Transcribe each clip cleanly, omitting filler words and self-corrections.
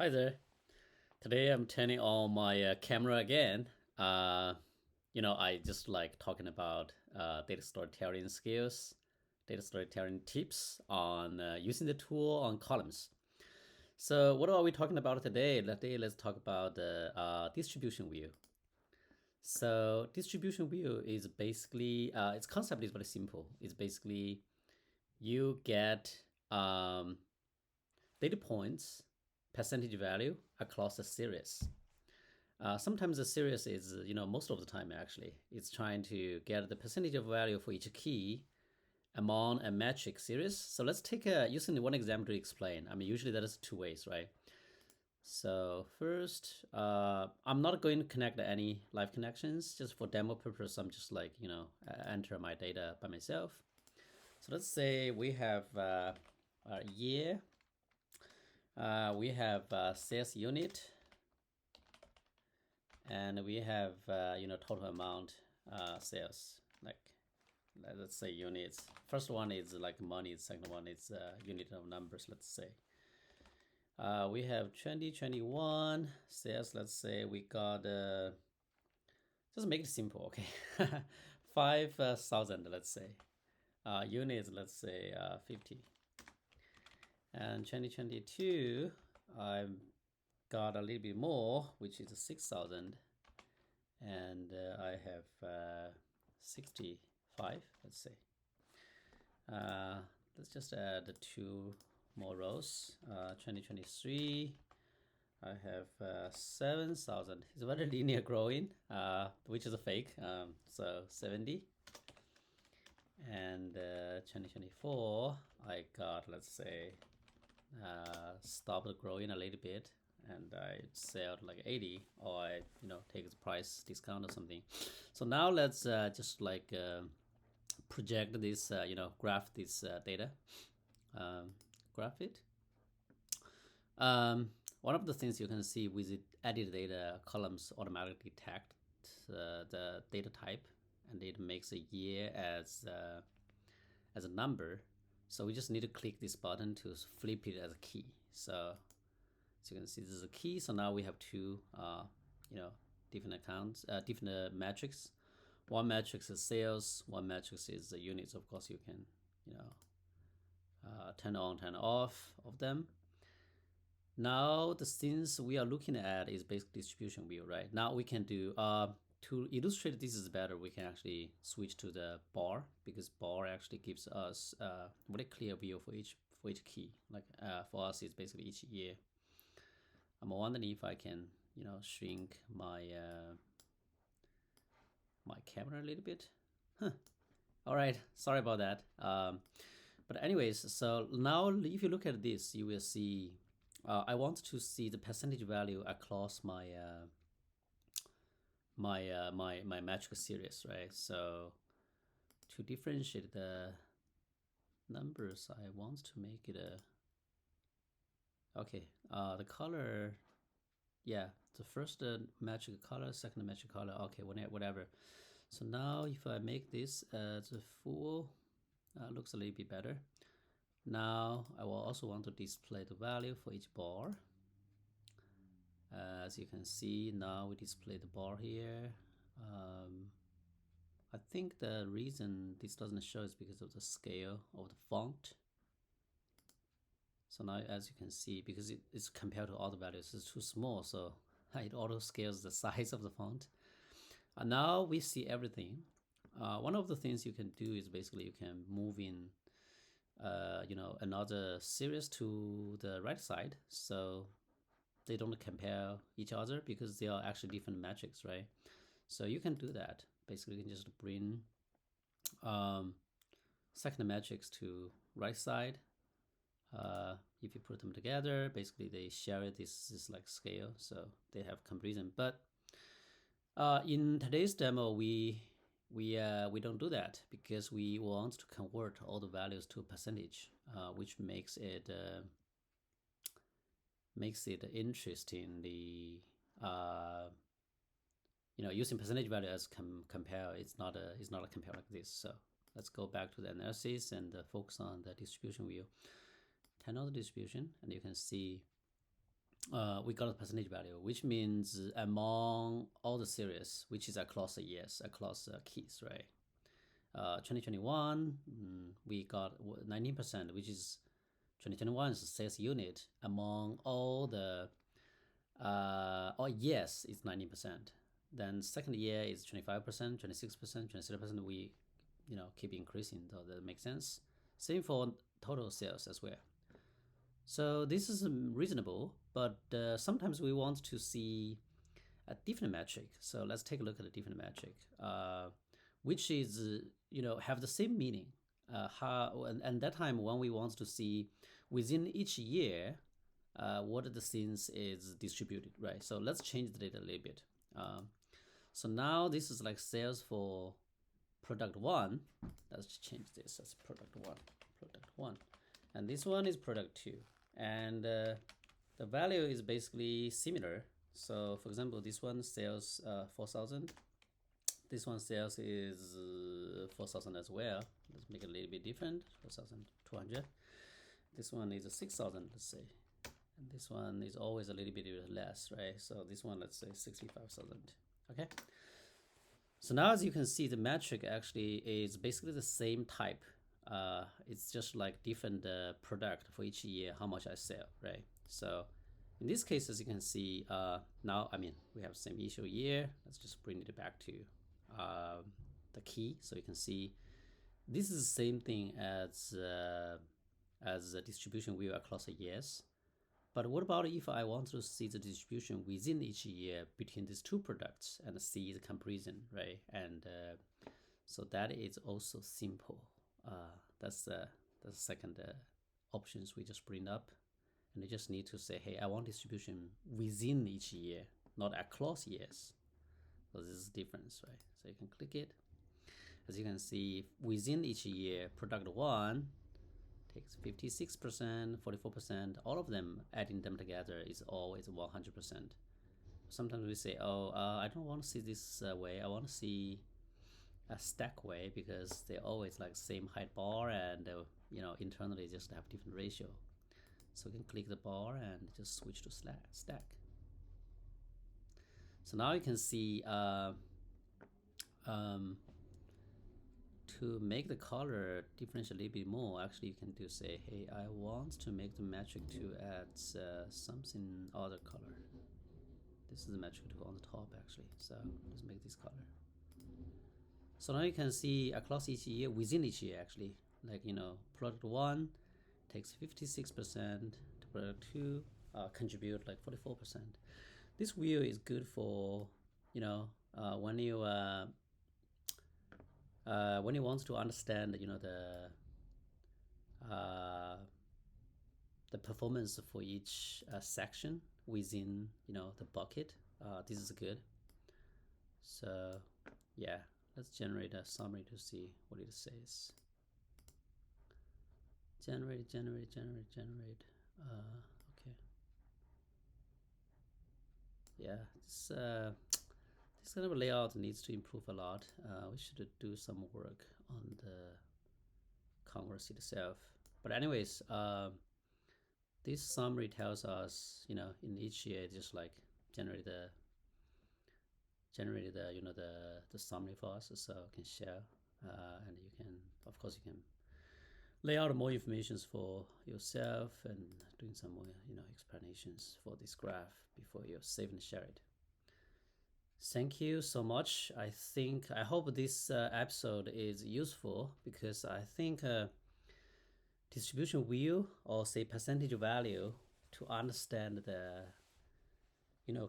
Hi there. Today I'm turning on my camera again. I just like talking about data storytelling skills, data storytelling tips on using the tool on columns. So what are we talking about today? Today let's talk about the distribution view. So distribution view is basically its concept is very simple. It's basically you get data points, percentage value across a series. Sometimes the series is, most of the time actually, it's trying to get the percentage of value for each key among a metric series. So let's take using one example to explain. I mean, usually that is two ways, right? So first, I'm not going to connect any live connections. Just for demo purpose, I'm just like, enter my data by myself. So let's say we have a year, we have sales unit, and we have total amount sales, like let's say units. First one is like money, second one is unit of numbers. Let's say we have 2021 sales. Let's say we got just make it simple, okay. 5,000, let's say. Units, let's say 50. And 2022 I got a little bit more, which is 6,000. And I have 65, let's say. Let's just add two more rows. 2023, I have 7,000. It's very linear growing, which is a fake. So 70. And 2024, I got, let's say, stopped growing a little bit, and I sell like 80, or I take the price discount or something. So now let's just like project this, graph this data, graph it. One of the things you can see with the edit data, columns automatically detect the data type, and it makes a year as a number. So we just need to click this button to flip it as a key. So you can see this is a key. So now we have two, different accounts, different metrics. One metric is sales. One metric is the units. Of course, you can, turn on, turn off of them. Now the things we are looking at is basic distribution view, right? Now we can do to illustrate this is better. We can actually switch to the bar, because bar actually gives us a very clear view for each key. Like for us, it's basically each year. I'm wondering if I can, shrink my my camera a little bit. Huh. All right, sorry about that. But anyways, so now if you look at this, you will see. I want to see the percentage value across my my metric series, right? So to differentiate the numbers, I want to make it a okay. The color, yeah, the first metric color, second metric color, okay, whatever. So now if I make this as a full, looks a little bit better. Now I will also want to display the value for each bar. As you can see, now we display the bar here. I think the reason this doesn't show is because of the scale of the font. So now, as you can see, because it's compared to all the values, it's too small, so it auto scales the size of the font. And now we see everything. One of the things you can do is basically you can move in, another series to the right side, so they don't compare each other, because they are actually different metrics, right? So you can do that. Basically, you can just bring second metrics to right side. If you put them together, basically they share this like scale, so they have comparison. But in today's demo, we don't do that, because we want to convert all the values to a percentage, which makes it interesting. The using percentage value as compare, it's not a compare like this. So let's go back to the analysis and focus on the distribution view. Turn on the distribution, and you can see we got a percentage value, which means among all the series, which is across the years, across keys, right? 2021, we got 19%, which is 2021's sales unit among all the all years is 19%. Then second year is 25%, 26%, 27%. We, keep increasing. So that makes sense. Same for total sales as well. So this is reasonable, but sometimes we want to see a different metric. So let's take a look at a different metric, which is have the same meaning. And that time when we want to see within each year what the things is distributed, right? So let's change the data a little bit. So now this is like sales for product 1. Let's change this as product 1, and this one is product 2, and the value is basically similar. So for example, this one sales 4,000. This one sales is 4,000 as well. Let's make it a little bit different. 4,200. This one is 6,000, let's say. And this one is always a little bit less, right? So this one, let's say 65,000. Okay. So now as you can see, the metric actually is basically the same type. It's just like different product for each year, how much I sell, right? So in this case, as you can see, now, we have the same issue year. Let's just bring it back to the key. So you can see this is the same thing as a distribution view across the years. But what about if I want to see the distribution within each year between these two products and see the comparison, right? And so that is also simple. That's the second options we just bring up. And you just need to say, hey, I want distribution within each year, not across years. So this is the difference, right? So you can click it. As you can see, within each year, product 1 takes 56%, 44%. All of them, adding them together is always 100%. Sometimes we say, I don't want to see this way. I want to see a stack way, because they always like same height bar, and internally just have different ratio. So you can click the bar and just switch to stack. So now you can see to make the color differentiate a little bit more, actually you can do say, hey, I want to make the metric to add something other color. This is the metric tool on the top actually. So let's make this color. So now you can see across each year, within each year actually, like product 1 takes 56%, product 2 contribute like 44%. This view is good for when you want to understand the performance for each section within the bucket. This is good. So yeah, let's generate a summary to see what it says. Generate. Okay. Yeah, this kind of layout needs to improve a lot. We should do some work on the Converse itself. But anyways, this summary tells us, in each year, just like generate the summary for us, so you can share, and you can, of course, you can lay out more information for yourself and doing some more, explanations for this graph before you save and share it. Thank you so much. I hope this episode is useful, because I think distribution view, or say percentage value, to understand the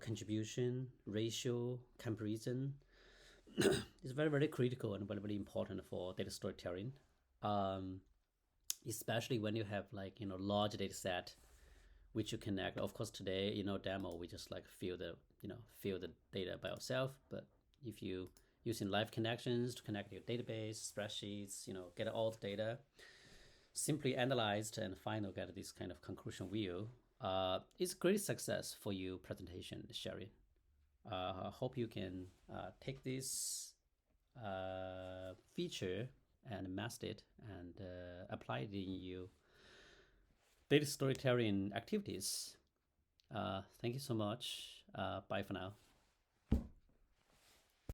contribution, ratio, comparison is very, very critical and very, very important for data storytelling. Especially when you have like large data set which you connect. Of course today demo we just like fill the data by yourself, but if you using live connections to connect your database, spreadsheets, get all the data simply analyzed and finally get this kind of conclusion view, it's great success for you presentation sharing. I hope you can take this feature and master it and apply it in your data storytelling activities. Thank you so much. Bye for now.